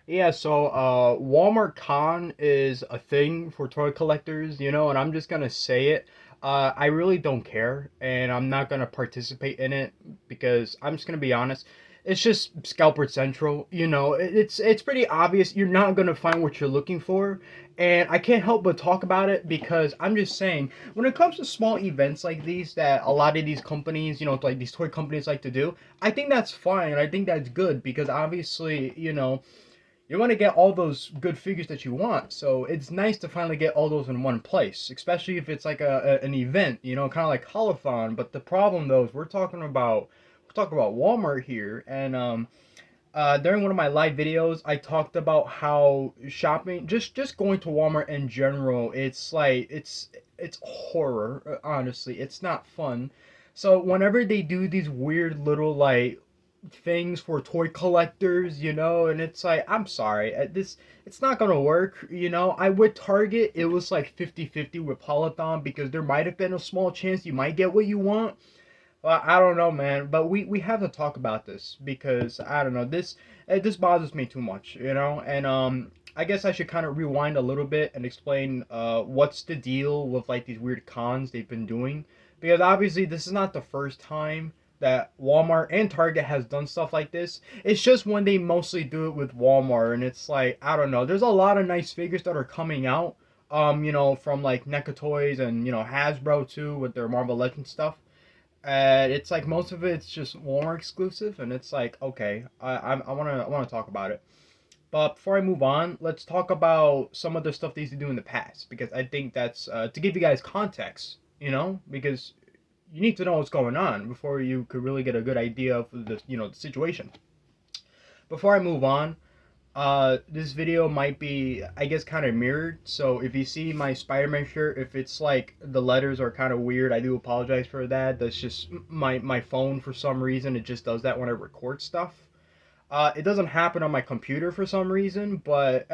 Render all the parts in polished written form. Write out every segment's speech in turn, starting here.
Yeah, so Wal-Mart Con is a thing for toy collectors, and I'm just gonna say it. I really don't care, and I'm not gonna participate in it because I'm just gonna be honest. It's just Scalper Central, It's pretty obvious you're not gonna find what you're looking for, and I can't help but talk about it because I'm just saying when it comes to small events like these that a lot of these companies, like these toy companies like to do, I think that's fine. I think that's good because obviously, you want to get all those good figures that you want. So it's nice to finally get all those in one place, especially if it's like an event, kind of like Holothon. But the problem though is we're talking about Walmart here, and during one of my live videos, I talked about how shopping, just going to Walmart in general, it's like it's horror. Honestly, it's not fun. So whenever they do these weird little like things for toy collectors, and it's like I'm sorry, this it's not gonna work. I would Target, it was like 50-50 with Peloton because there might have been a small chance you might get what you want. Well, I don't know, man, but we have to talk about this because I don't know, this bothers me too much, and I guess I should kind of rewind a little bit and explain what's the deal with like these weird cons they've been doing, because obviously this is not the first time that Walmart and Target has done stuff like this. It's just when they mostly do it with Walmart, and it's like I don't know. There's a lot of nice figures that are coming out, from like NECA Toys and Hasbro too with their Marvel Legends stuff. It's like most of it's just Walmart exclusive, and it's like okay, I wanna talk about it. But before I move on, let's talk about some of the stuff they used to do in the past because I think that's to give you guys context, because you need to know what's going on before you could really get a good idea of the situation. Before I move on, this video might be, I guess, kind of mirrored. So if you see my Spider-Man shirt, if it's like the letters are kind of weird, I do apologize for that. That's just my phone for some reason. It just does that when I record stuff. It doesn't happen on my computer for some reason, but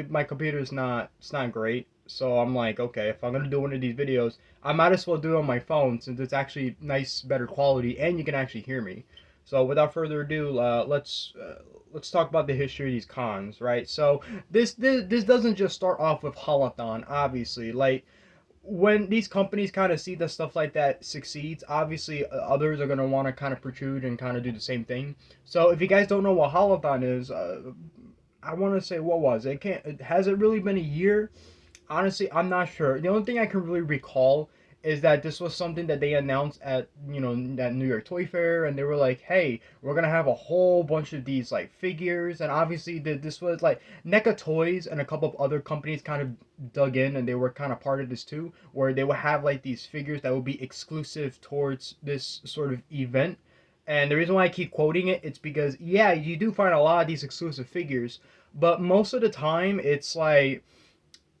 my computer is not it's not great. So I'm like, okay, if I'm gonna do one of these videos, I might as well do it on my phone since it's actually nice, better quality, and you can actually hear me. So without further ado, let's talk about the history of these cons, right? So this doesn't just start off with Holothon, obviously. Like when these companies kind of see that stuff like that succeeds, obviously others are going to want to kind of protrude and kind of do the same thing. So if you guys don't know what Holothon is, I want to say what was it? Has it really been a year? Honestly, I'm not sure. The only thing I can really recall is that this was something that they announced at that New York Toy Fair, and they were like, "Hey, we're gonna have a whole bunch of these like figures," and obviously this was like NECA Toys and a couple of other companies kind of dug in, and they were kind of part of this too, where they would have like these figures that would be exclusive towards this sort of event. And the reason why I keep quoting it, it's because yeah, you do find a lot of these exclusive figures, but most of the time it's like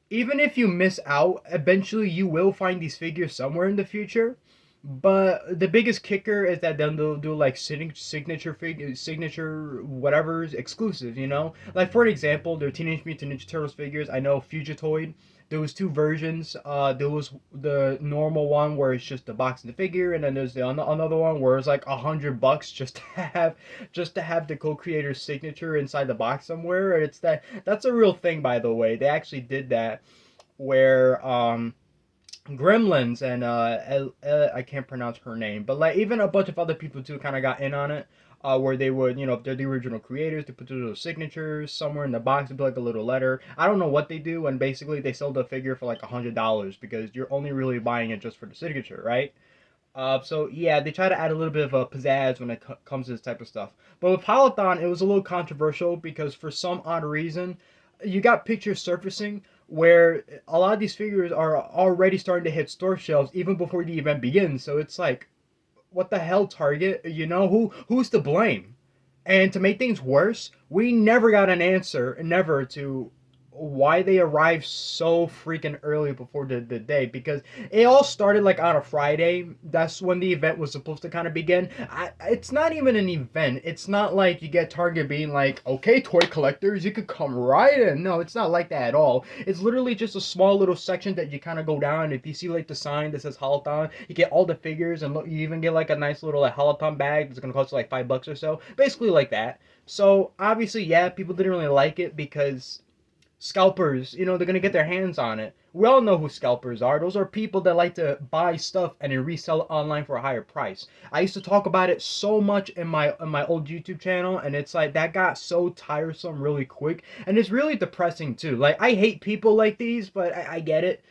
even if you miss out, eventually you will find these figures somewhere in the future. But the biggest kicker is that then they'll do like signature figure, signature whatever's exclusive. Like for an example, their Teenage Mutant Ninja Turtles figures. I know Fugitoid. There was two versions. There was the normal one where it's just the box and the figure, and then there's the another one where it's like $100 just to have the co-creator's signature inside the box somewhere. That's a real thing, by the way. They actually did that where Gremlins and I can't pronounce her name, but like even a bunch of other people too kind of got in on it. Where they would, if they're the original creators, they put little signatures somewhere in the box, to be like a little letter. I don't know what they do, and basically they sell the figure for like $100 because you're only really buying it just for the signature, right? So yeah, they try to add a little bit of a pizzazz when it comes to this type of stuff. But with Peloton, it was a little controversial because for some odd reason, you got pictures surfacing where a lot of these figures are already starting to hit store shelves even before the event begins. So it's like, what the hell, Target? Who's to blame? And to make things worse, we never got an answer, never to why they arrived so freaking early before the day, because it all started like on a Friday. That's when the event was supposed to kind of begin. It's not even an event. It's not like you get Target being like, okay, toy collectors, you could come right in. No, it's not like that at all. It's literally just a small little section that you kind of go down. If you see like the sign that says Holothon, you get all the figures, and look, you even get like a nice little like, Holothon bag that's gonna cost you like $5 or so. Basically like that. So obviously, yeah, people didn't really like it because scalpers, they're gonna get their hands on it. We all know who scalpers are. Those are people that like to buy stuff and then resell it online for a higher price. I used to talk about it so much in my old YouTube channel, and it's like that got so tiresome really quick, and it's really depressing too. Like I hate people like these, but I get it.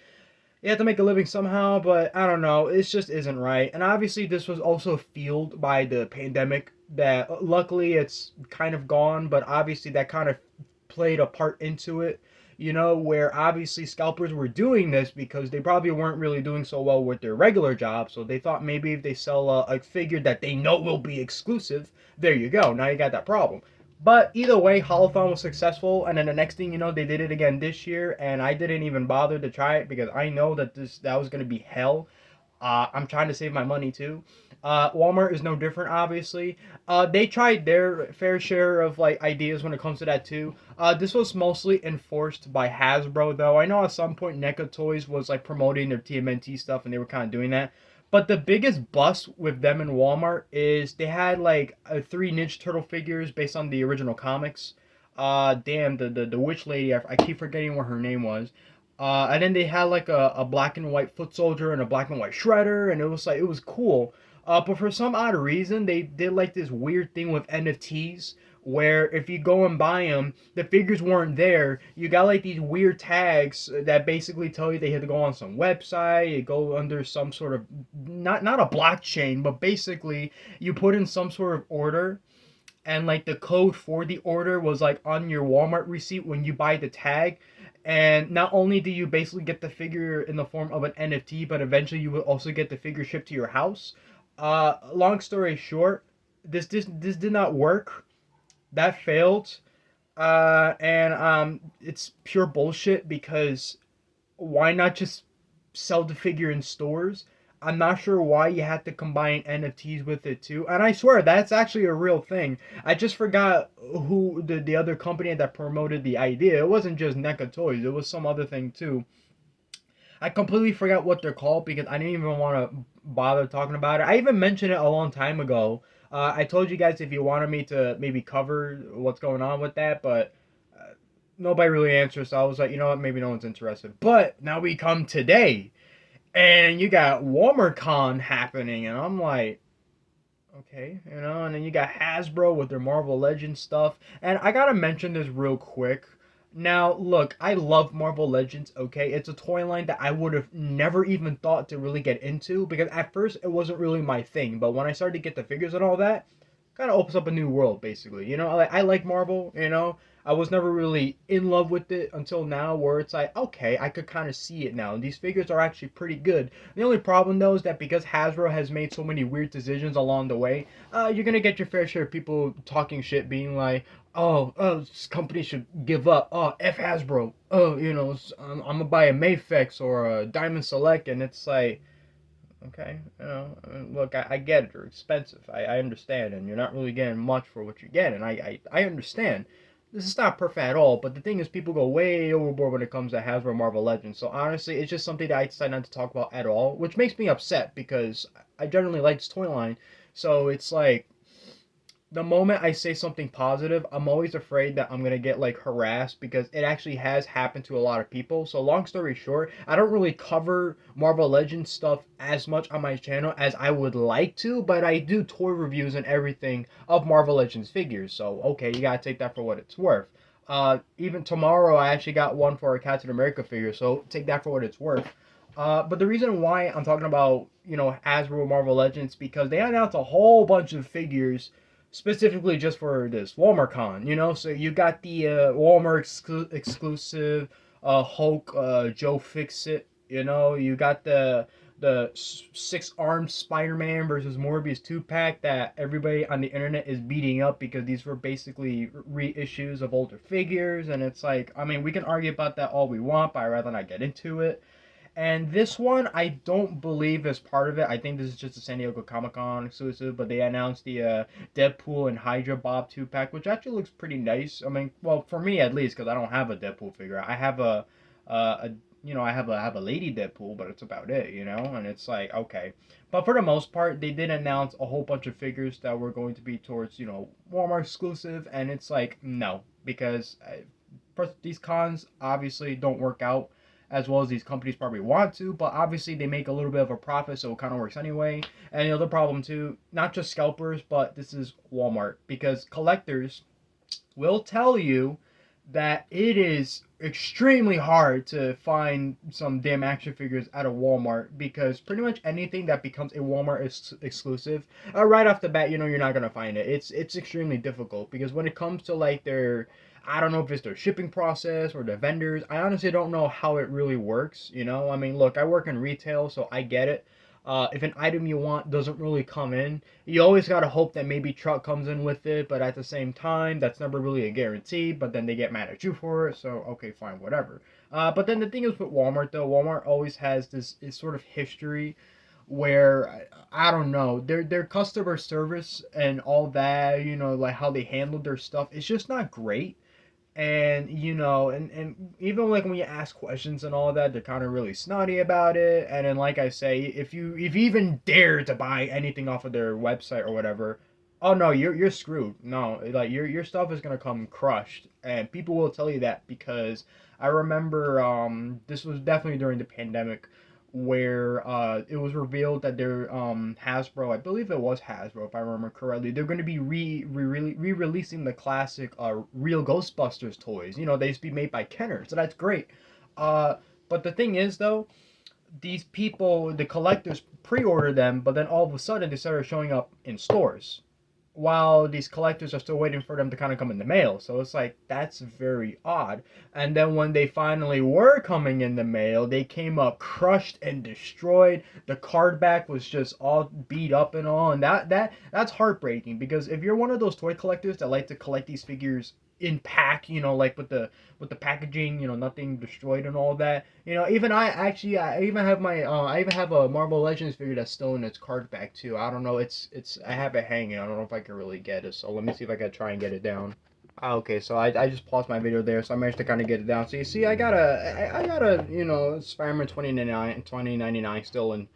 You have to make a living somehow, but I don't know. It just isn't right. And obviously, this was also fueled by the pandemic. That luckily it's kind of gone, but obviously that kind of played a part into it. Where obviously scalpers were doing this because they probably weren't really doing so well with their regular job. So they thought maybe if they sell a figure that they know will be exclusive, there you go. Now you got that problem. But either way, Holothon was successful, and then the next thing you know, they did it again this year, and I didn't even bother to try it because I know that was gonna be hell. I'm trying to save my money too. Walmart is no different, obviously. They tried their fair share of like ideas when it comes to that too. This was mostly enforced by Hasbro, though. I know at some point NECA Toys was like promoting their TMNT stuff, and they were kind of doing that. But the biggest bust with them in Walmart is they had like three Ninja Turtle figures based on the original comics. Damn, the witch lady, I keep forgetting what her name was. And then they had like a black and white foot soldier and a black and white shredder, and it was cool. But for some odd reason, they did like this weird thing with NFTs where if you go and buy them, the figures weren't there. You got like these weird tags that basically tell you they had to go on some website, you go under some sort of not a blockchain, but basically you put in some sort of order, and like the code for the order was like on your Walmart receipt when you buy the tag. And not only do you basically get the figure in the form of an NFT, but eventually you will also get the figure shipped to your house. Long story short, this did not work. That failed. And it's pure bullshit because why not just sell the figure in stores? I'm not sure why you had to combine NFTs with it too. And I swear that's actually a real thing. I just forgot who the other company that promoted the idea. It wasn't just NECA Toys. It was some other thing too. I completely forgot what they're called because I didn't even want to bother talking about it. I even mentioned it a long time ago. I told you guys if you wanted me to maybe cover what's going on with that, but nobody really answered. So I was like, you know what, maybe no one's interested. But now we come today, and you got Wal-Mart Con happening, and I'm like, okay, and then you got Hasbro with their Marvel Legends stuff. And I gotta mention this real quick. Now, look, I love Marvel Legends, okay? It's a toy line that I would have never even thought to really get into because at first it wasn't really my thing. But when I started to get the figures and all that, kind of opens up a new world, basically. I like Marvel. I was never really in love with it until now, where it's like, okay, I could kind of see it now. These figures are actually pretty good. The only problem, though, is that because Hasbro has made so many weird decisions along the way, you're gonna get your fair share of people talking shit, being like, this company should give up. Oh, F Hasbro. Oh, I'm gonna buy a Mayfix or a Diamond Select, and it's like, okay, I mean, look, I get it. They're expensive. I understand, and you're not really getting much for what you get, and I understand. This is not perfect at all, but the thing is, people go way overboard when it comes to Hasbro Marvel Legends. So honestly, it's just something that I decide not to talk about at all, which makes me upset because I generally like this toy line. So it's like the moment I say something positive, I'm always afraid that I'm gonna get like harassed because it actually has happened to a lot of people. So long story short, I don't really cover Marvel Legends stuff as much on my channel as I would like to, but I do toy reviews and everything of Marvel Legends figures. So okay, you gotta take that for what it's worth. Even tomorrow, I actually got one for a Captain America figure, so take that for what it's worth. But the reason why I'm talking about Hasbro Marvel Legends because they announced a whole bunch of figures specifically just for this Wal-Mart Con. So you got the Walmart exclusive Hulk Joe Fixit. You got the the six-armed Spider-Man versus Morbius two-pack that everybody on the internet is beating up because these were basically reissues of older figures, and it's like, I mean, we can argue about that all we want, but I'd rather not get into it. And this one, I don't believe is part of it. I think this is just a San Diego Comic Con exclusive, but they announced the Deadpool and Hydra Bob 2 pack, which actually looks pretty nice. I mean, well, for me at least, because I don't have a Deadpool figure. I have a I have a Lady Deadpool, but it's about it, and it's like, okay. But for the most part, they did announce a whole bunch of figures that were going to be towards, Walmart exclusive, and it's like, no, because first, these cons obviously don't work out as well as these companies probably want to, but obviously they make a little bit of a profit, so it kind of works anyway. And the other problem too, not just scalpers, but this is Walmart, because collectors will tell you that it is extremely hard to find some damn action figures at a Walmart, because pretty much anything that becomes a Walmart exclusive, right off the bat, you're not gonna find it. It's extremely difficult because when it comes to like their, I don't know if it's their shipping process or the vendors. I honestly don't know how it really works. I mean, look, I work in retail, so I get it. If an item you want doesn't really come in, you always gotta hope that maybe truck comes in with it, but at the same time, that's never really a guarantee. But then they get mad at you for it, so okay, fine, whatever. But then the thing is with Walmart, though, Walmart always has this sort of history where I don't know their customer service and all that, like how they handle their stuff, it's just not great. And and even like when you ask questions and all that, they're kind of really snotty about it. And then, like I say, if you even dare to buy anything off of their website or whatever, oh no, you're screwed. No, like your stuff is gonna come crushed, and people will tell you that. Because I remember this was definitely during the pandemic, where it was revealed that their Hasbro, I believe it was Hasbro if I remember correctly, they're going to be re-releasing the classic real Ghostbusters toys. They used to be made by Kenner, so that's great. Uh, but the thing is though, these people, the collectors, pre-order them, but then all of a sudden they started showing up in stores while these collectors are still waiting for them to kind of come in the mail. So it's like, that's very odd. And then when they finally were coming in the mail, they came up crushed and destroyed. The card back was just all beat up and all, and that's heartbreaking, because if you're one of those toy collectors that like to collect these figures in pack, like with the packaging, nothing destroyed and all that. Even I even have I even have a Marvel Legends figure that's still in its card back too. I don't know, it's I have it hanging. I don't know if I can really get it. So let me see if I can try and get it down. Okay, so I just paused my video there, so I managed to kind of get it down. So you see, I got a Spider-Man 2099 still in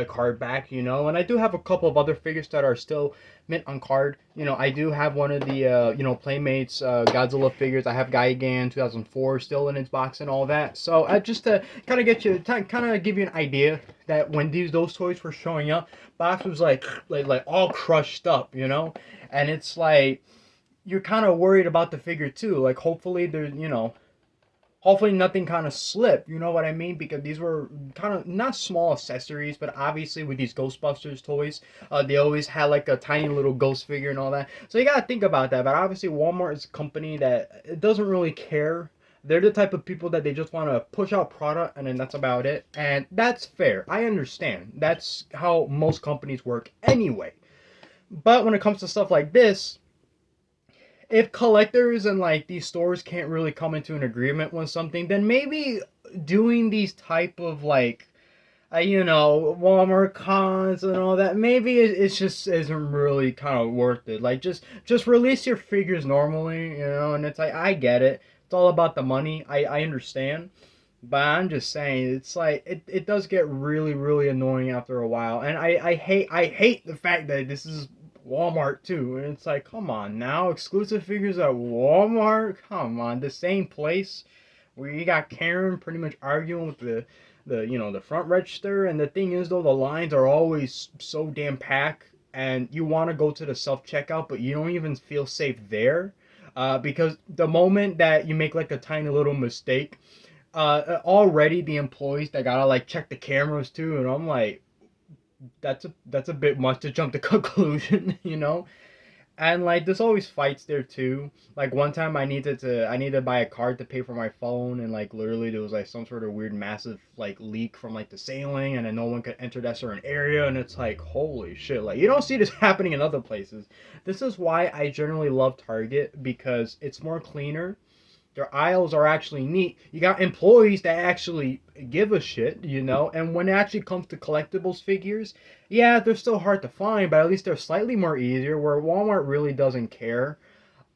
card back, and I do have a couple of other figures that are still mint on card. I do have one of the Playmates Godzilla figures. I have Gigan 2004 still in its box and all that. So just to kind of kind of give you an idea that when those toys were showing up, box was like all crushed up, and it's like you're kind of worried about the figure too. Like hopefully there's hopefully nothing kind of slipped, you know what I mean? Because these were kind of not small accessories, but obviously with these Ghostbusters toys, they always had like a tiny little ghost figure and all that. So you gotta think about that. But obviously Walmart is a company that it doesn't really care. They're the type of people that they just want to push out product, and then that's about it. And that's fair. I understand. That's how most companies work anyway. But when it comes to stuff like this, if collectors and like these stores can't really come into an agreement with something, then maybe doing these type of like Walmart cons and all that, maybe it's just isn't really kind of worth it. Like just release your figures normally, and it's like, I get it, it's all about the money. I understand. But I'm just saying, it's like it does get really, really annoying after a while. And I hate the fact that this is Walmart too. And it's like, come on now, exclusive figures at Walmart? Come on, the same place where you got Karen pretty much arguing with the front register. And the thing is though, the lines are always so damn packed, and you want to go to the self checkout, but you don't even feel safe there. Because the moment that you make like a tiny little mistake, already the employees that gotta like check the cameras too, and I'm like, that's a bit much to jump to conclusion, And like there's always fights there too. Like one time I needed to buy a card to pay for my phone, and like literally there was like some sort of weird massive like leak from like the ceiling, and then no one could enter that certain area, and it's like holy shit, like you don't see this happening in other places. This is why I generally love Target, because it's more cleaner. Their aisles are actually neat. You got employees that actually give a shit, you know. And when it actually comes to collectibles figures, yeah, they're still hard to find, but at least they're slightly more easier. Where Walmart really doesn't care.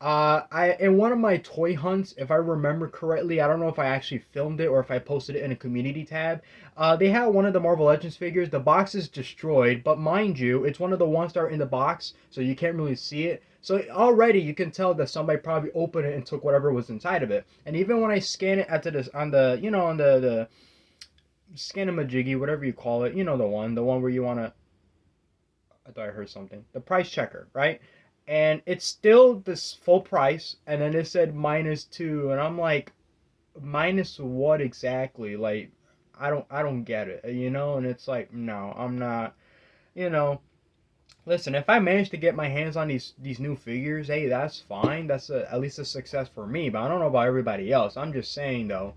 I in one of my toy hunts, if I remember correctly, I don't know if I actually filmed it or if I posted it in a community tab. They had one of the Marvel Legends figures. The box is destroyed, but mind you, it's one of the ones that are in the box, so you can't really see it. So already you can tell that somebody probably opened it and took whatever was inside of it. And even when I scan it at this on the on the scanamajiggy, whatever you call it, the one where you wanna. I thought I heard something. The price checker, right? And it's still this full price, and then it said -2, and I'm like, minus what exactly? Like, I don't get it, And it's like, no, I'm not, you know. Listen, if I manage to get my hands on these new figures, hey, that's fine. That's at least a success for me. But I don't know about everybody else. I'm just saying though,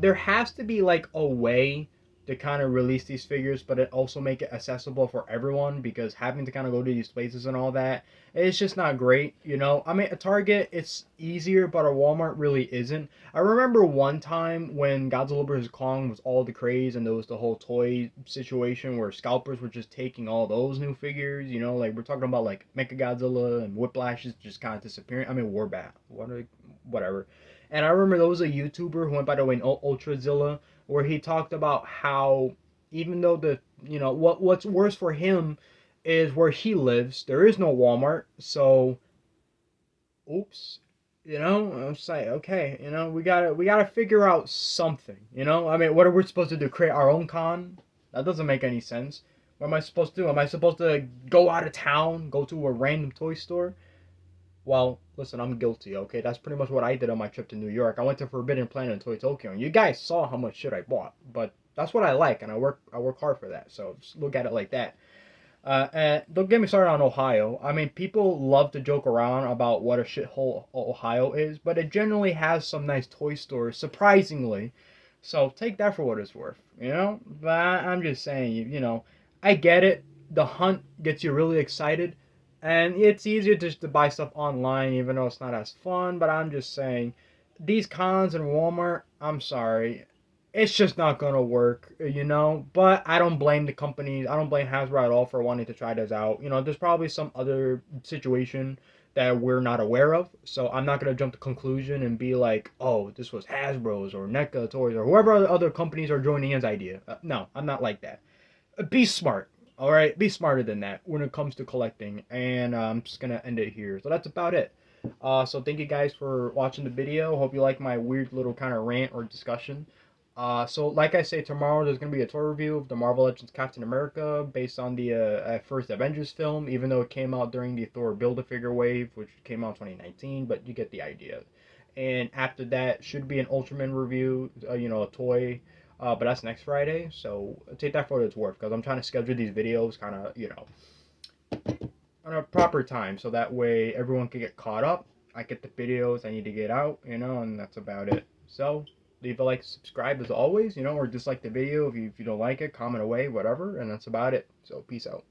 there has to be like a way to kind of release these figures, but it also make it accessible for everyone, because having to kind of go to these places and all that, it's just not great. I mean, at Target it's easier, but at Walmart really isn't. I remember one time when Godzilla vs Kong was all the craze, and there was the whole toy situation where scalpers were just taking all those new figures. Like we're talking about like Mechagodzilla and Whiplash is just kind of disappearing. I mean, Warbat, whatever. And I remember there was a YouTuber who went by the way Ultrazilla, where he talked about how even though what's worse for him is where he lives, there is no Walmart, so oops. I'm just like, okay, we gotta figure out something. I mean, what are we supposed to do? Create our own con? That doesn't make any sense. What am I supposed to do? Am I supposed to go out of town, go to a random toy store? Well, listen, I'm guilty. Okay, that's pretty much what I did on my trip to New York. I went to Forbidden Planet and Toy Tokyo, and you guys saw how much shit I bought. But that's what I like, and I work hard for that. So just look at it like that. And don't get me started on Ohio. I mean, people love to joke around about what a shithole Ohio is, but it generally has some nice toy stores, surprisingly. So take that for what it's worth. But I'm just saying, I get it. The hunt gets you really excited, and it's easier just to buy stuff online, even though it's not as fun. But I'm just saying, these cons in Walmart, I'm sorry, it's just not gonna work. But I don't blame the companies. I don't blame Hasbro at all for wanting to try this out. There's probably some other situation that we're not aware of. So I'm not gonna jump to conclusion and be like, oh, this was Hasbro's or NECA Toys or whoever other companies are joining in's idea. No, I'm not like that. Be smart. All right, be smarter than that when it comes to collecting. And I'm just gonna end it here. So that's about it. So thank you guys for watching the video. Hope you like my weird little kind of rant or discussion. So like I say, tomorrow there's gonna be a toy review of the Marvel Legends Captain America based on the first Avengers film, even though it came out during the Thor Build-A-Figure wave, which came out in 2019. But you get the idea. And after that should be an Ultraman review, a toy. But that's next Friday, so take that for what it's worth, because I'm trying to schedule these videos kind of, on a proper time, so that way everyone can get caught up. I get the videos I need to get out, and that's about it. So leave a like, subscribe as always, or dislike the video if you don't like it, comment away, whatever, and that's about it. So peace out.